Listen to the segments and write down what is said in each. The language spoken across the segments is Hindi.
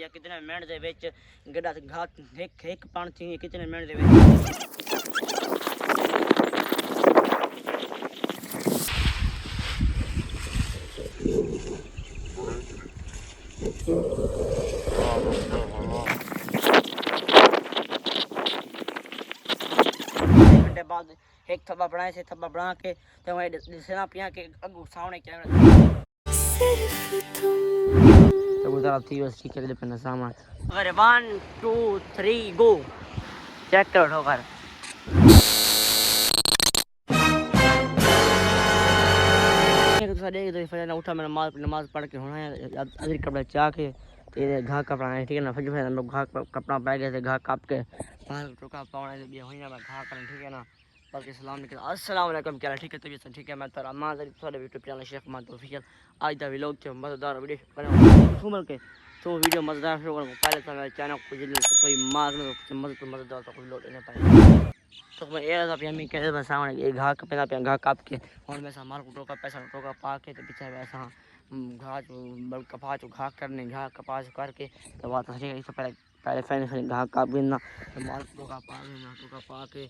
या कितने मिनट दे विच गड्ढा घाट एक पानी थी कितने मिनट दे विच घंटे बाद एक थब्बा बनाए से थब्बा बना के तो मैं दिसना पिया के अगू सामने क्या तो उधर थी बस ठीक है पे सामान अगर 1 2 3 गो चेक करो ठोकर तो उठा मैं नमाज पढ़ के होना है अदर कपड़ा चाह के तेरे घा कपड़ा है ठीक है ना फिर हम लोग घा कपड़ा पा गए थे घा काप के टोका पावना से भी होई ना घा करन ठीक है ना बल्कि सलाम निकल अस्सलाम वालेकुम क्या ठीक है तबीयत ठीक है मैं तेरा मां थोड़े यूट्यूब चैनल शेख मान तो ऑफिशियल आज दा व्लॉग के मजेदार वीडियो बनाऊं घूमल के तो वीडियो मजेदार शुरू करूं पहले तो मेरे चैनल को जल्दी से कोई मार न तो मजेदार तो कोई लोड नहीं पाए तो मैं ये सब यमी के बस सामने ये घा पे घा काप के और मैं माल को टोका पैसा टोका पा के तो पीछे वैसा घा कपास घा करने घा कपास करके तो बात इससे पहले पहले फैन घा काप गिनना तो माल टोका पा के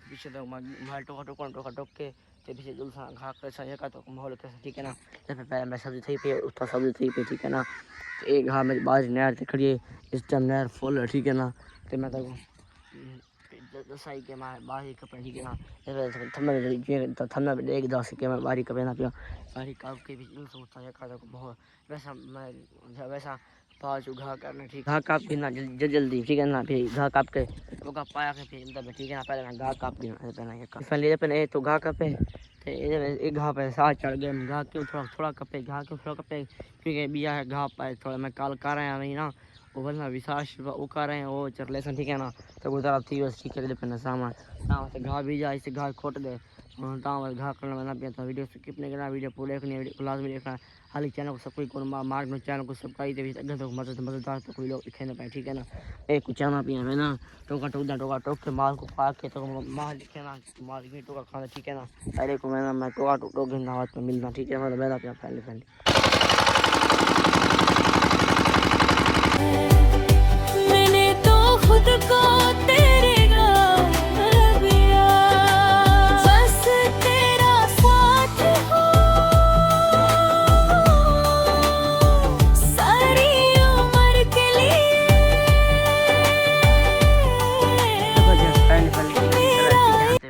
पीछे तो माल टोका टोक के तो पीछे जुलसा घा कर सही का तो माहौल कैसा ठीक है ना जैसे पहले मैं सब्जी थी पे उसका सब्जी थी पे ठीक है ना तो एक घा मेरी बाज नहर से खड़ी है इस टाइम नहर फुल है ठीक है ना तो मैं तो सही के मैं बाहरी कपड़े ठीक है ना थमना एक दस के मैं बाहरी कपड़े ना पिया बाहरी काप के भी सोचता है खाता को बहुत वैसा मैं वैसा पाँच घा करना ठीक घा काप के ना जल्दी ठीक है ना फिर घा काप के वो का पाया के फिर अंदर ठीक है ना पहले मैं घा काप के पहले पहले तो घा कापे तो एक घा पे साथ चढ़ गए घा क्यों थोड़ा कपे घा क्यों थोड़ा कपे क्योंकि बिया है घा पाए थोड़ा मैं काल कर रहा नहीं ना वो बोलना विशास वो कर रहे हैं वो चरले सन ठीक है ना तो उधर थी बस ठीक है पे सामान से घा भी जाए इसे घा खोट दे घा करना मैंने पिया था वीडियो स्किप नहीं करना वीडियो पूरे देखनी वीडियो क्लास में देखना हाल चैनल को सब कोई मार्ग में चैनल को सब्सक्राइब दे तो मजेदार तो कोई लोग दिखे ना पाए ठीक है ना एक कुछ चाना पिया है ना टोका टोक के माल को पा के तो माल लिखे ना माल की टोका खाना ठीक है ना पहले को मैं टोका टोक गिनना हाथ में मिलना ठीक है मतलब मेरा पिया पहले मैंने तो खुद को तेरे दिया बस तेरा साथ हो सारी उम्र के लिए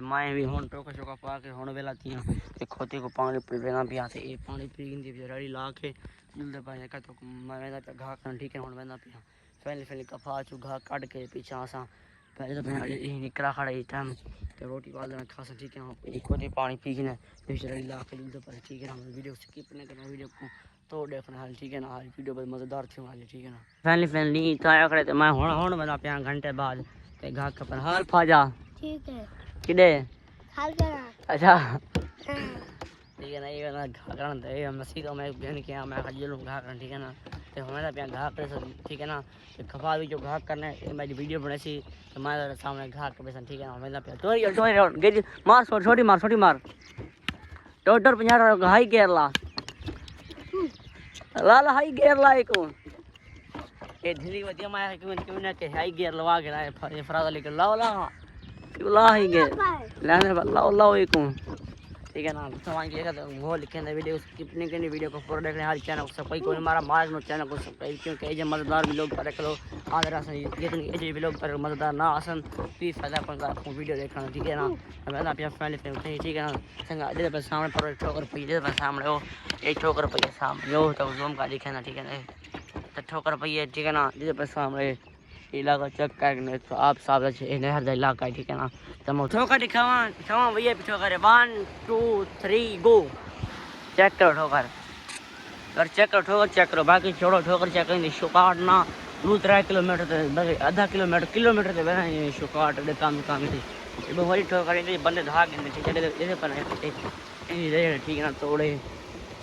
माए भी होन टोका शोका पा के होने वेला थी ते खोते को पानी पीना पिया से ये पानी पी गिंदी रेडी ला के जल्दी पाए का तो मैं तो घा कर ठीक है होने वेला पिया पहले कपास घा काट के पीछे आसा पहले तो मैं निकला खड़ा इस टाइम तो रोटी वाल खासा ठीक है एक खोते पानी पी के फिर रेडी ला के जल्दी पाए ठीक है ना वीडियो स्किप नहीं करना वीडियो को तो देखना हाल ठीक है ना हाल वीडियो बहुत मजेदार थी हाल ठीक है ना फैमिली तो आया करे तो मैं होने वाला पिया घंटे बाद ते घा कपन हाल फाजा ठीक है किडे हाल करा अच्छा ठीक है ना ये ना घा करन दे हम सीधा मैं बहन के मैं खजल घा करन ठीक है ना तो हमारा पे घा कर ठीक है ना तो खपा भी जो घा करने मेरी वीडियो बने सी तो हमारे सामने घा के बेसन ठीक है ना हमें पे तो गेज मार छोटी मार टोटर 50 हाई केरला लाल हाई केरला एक ये ढीली वदिया माया क्यों ना के हाई गेयर लगा के ना फरादा लेकर ला ही गे लाने ला एक ठीक है ना समझ लिया तो वो लिखे ना वीडियो स्किप नहीं करनी वीडियो को पूरा देखने हर चैनल को सब कोई हमारा मार्ग में चैनल को सब्सक्राइब क्योंकि ये मजेदार व्लॉग पर करो आदर आसन ये व्लॉग पर मजेदार ना आसन प्लीज फायदा पड़ता आपको वीडियो देखना ठीक है ना मैं ना फैमिली पे उठे ठीक है ना संगा दे पर सामने पर ठोकर पे पर सामने हो एक ठोकर पे सामने हो तो जोम का दिखे ना ठीक है ना तो ठोकर पे ठीक है ना दे पर सामने इलाका चेक करने तो आप साहब नहर का इलाका है ठीक है ना तो मैं ठोकर दिखावा भैया ठोकर 1 2 3 गो चेक करो ठोकर और ठोकर चेक करो बाकी छोड़ो ठोकर चेक करेंगे शुकाट ना 2-3 किलोमीटर आधा किलोमीटर से बना शुकाट काम थी वही ठोकर बंदे धाग ठीक है ठीक है ना तोड़े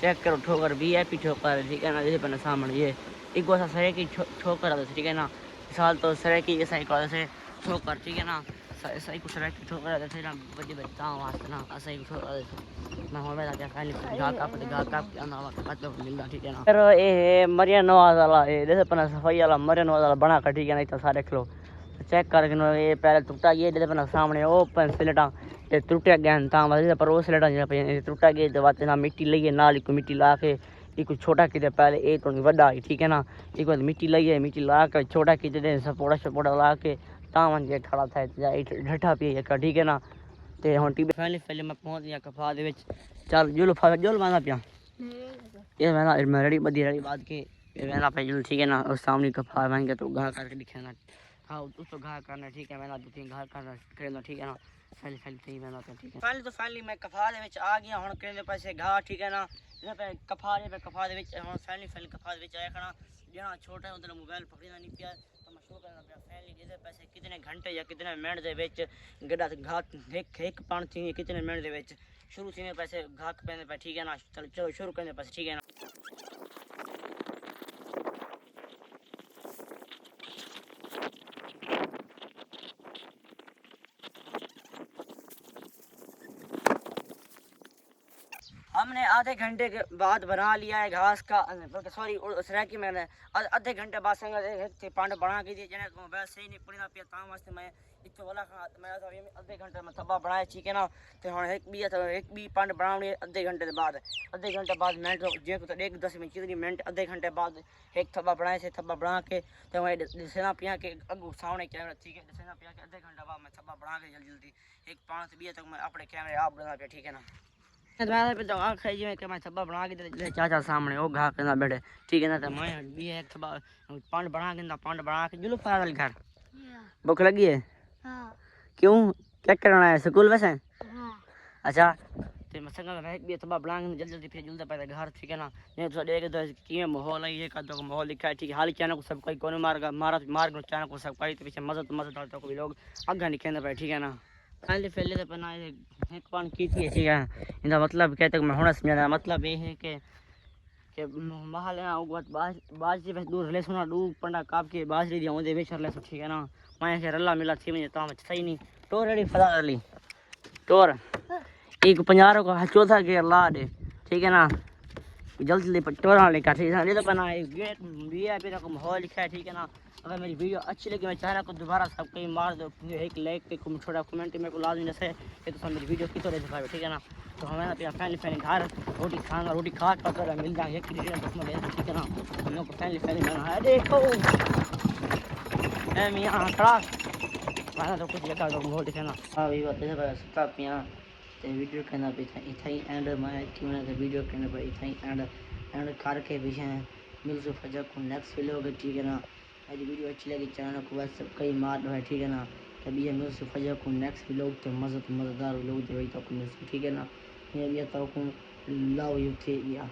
चेक करो ठोकर VIP ठोकर ठीक है ना जैसे पहले सामने ये एक गोसा सरे की ठोकर ठीक है ना साल तो सरे की ऐसा एक से ठोकर ठीक है ना सही कुछ रख ठोक रहा था ना बड़ी बच्चा वास्ते ना सही ठोक रहा था मैं हो रहा था खाली घा का आना वक्त तो मिलना ठीक है ना फिर ये मरिया नवाज वाला ये जैसे अपना सफाई वाला मरिया नवाज वाला बना कर ठीक है ना इतना सारे खिलो चेक करके ये पहले टूटा गया जैसे अपना सामने ओपन स्लेटा ये टूट गया ता वजह पर वो स्लेटा जो टूटा गया तो बात ना मिट्टी लगी नाल को मिट्टी ला के ये कुछ छोटा किते पहले ये तो वड्डा ठीक है ना एक बार मिट्टी लगी है मिट्टी ला के छोटा किते सपोड़ा ला के ता मन के खड़ा था ढठा पी ठीक है ना ते हुन टीवी पहले मैं पहुंच गया कफा दे विच चल जुल माना पिया ये मैं रेडी बदी रेडी बात के मैंने पे जुल ठीक है ना उस सामने कफा मांगे तो घा करके दिखाना हाँ उसको घा करना ठीक है मैंने दो तीन घा करना करेला ठीक है ना फैली सही मैंने ठीक है फाइनली मैं कफा दे विच आ गया हुन करेले पैसे घा ठीक है ना जे पे कफा दे विच हुन फाइनली कफा दे विच आया खड़ा जना छोटा उधर मोबाइल पकड़ना नहीं पिया तो मैं शो करना पिया फैमिली जैसे पैसे कितने घंटे या कितने मिनट दे विच गड्ढा घाट एक पान थी कितने मिनट दे विच शुरू थी पैसे घाट पैने पे ठीक है ना चलो शुरू करने पैसे ठीक है ना हमने आधे घंटे के बाद बना लिया है घास का सॉरी उस रह की मैंने आधे घंटे बाद संग पांड बना के दिए जने मोबाइल सही नहीं पड़ना पिया ता वास्ते मैं इतो वाला मैं आधे घंटे में थब्बा बनाया ठीक है ना तो हुन एक भी पांड बनावनी आधे घंटे बाद मैं तो जे तो 1-10 मिनट कितनी मिनट आधे घंटे बाद एक थब्बा बनाए से थब्बा बना के तो मैं दसना पिया के अगू सामने कैमरा ठीक है दसना पिया के आधे घंटे बाद मैं थब्बा बना के जल्दी एक 5 से 20 तक मैं अपने कैमरे आप बना पिया ठीक है ना तो आखिर जी मैं थब्बा बना के चाचा सामने वो घा के ना बैठे ठीक है ना तो मैं भी एक थब्बा पांड बना के जुलूस आ गया घर भूख लगी है हां क्यों क्या करना है स्कूल वैसे हां अच्छा ते मैं संग रह भी थब्बा बना के जल्दी फिर जुलता पे घर ठीक है ना नहीं तो देख तो कि माहौल है ये का तो माहौल लिखा है ठीक है हाल चैनल को सब कोई कोने मार चैनल को सब कोई तो पीछे मजा तो कोई लोग आगे निकलने पे ठीक है ना पहले तो अपना एक पान की थी ठीक है इनका मतलब क्या तक मैं होना समझाना मतलब ये है कि महल है बाज से दूर ले सुना डू पंडा काप के बाजरी दिया ओदे बेचर ले ठीक है ना मैं के रल्ला मिला थी मुझे ताम सही नहीं टोर रेडी फला रली टोर एक 50 को चौथा के ला दे ठीक है ना जल्दी टोरा लेकर ठीक है तो अपना गेट वीआईपी का माहौल लिखा है ठीक है ना अगर मेरी वीडियो अच्छी लगी मैं चैनल को दोबारा सब कहीं मार दो एक लाइक पे छोटा कमेंट मेरे को लाजमी जैसे कि तो मेरी वीडियो कितने देख पाए ठीक है ना तो हमें अपना फैमिली घर रोटी खा कर मिल जाएंगे ठीक है ना हम लोग को फैमिली बना है देखो मैं यहाँ खड़ा मैंने तो कुछ लगा तो बहुत ठीक है ना हाँ भी बात है पिया तो वीडियो करना पे इतना ही एंड मैं क्यों वीडियो करने पर इतना ही एंड करके भी हैं मिल से फजा को नेक्स्ट वीडियो होगा ठीक है ना मेरी वीडियो अच्छी लगी चैनल को बस सब कहीं मार दो है ठीक है ना कभी ये मिल से फजा को नेक्स्ट वीडियो तो मज़ेदार लोग दे तो ठीक है ना मैं भी आता हूँ लव यू थे या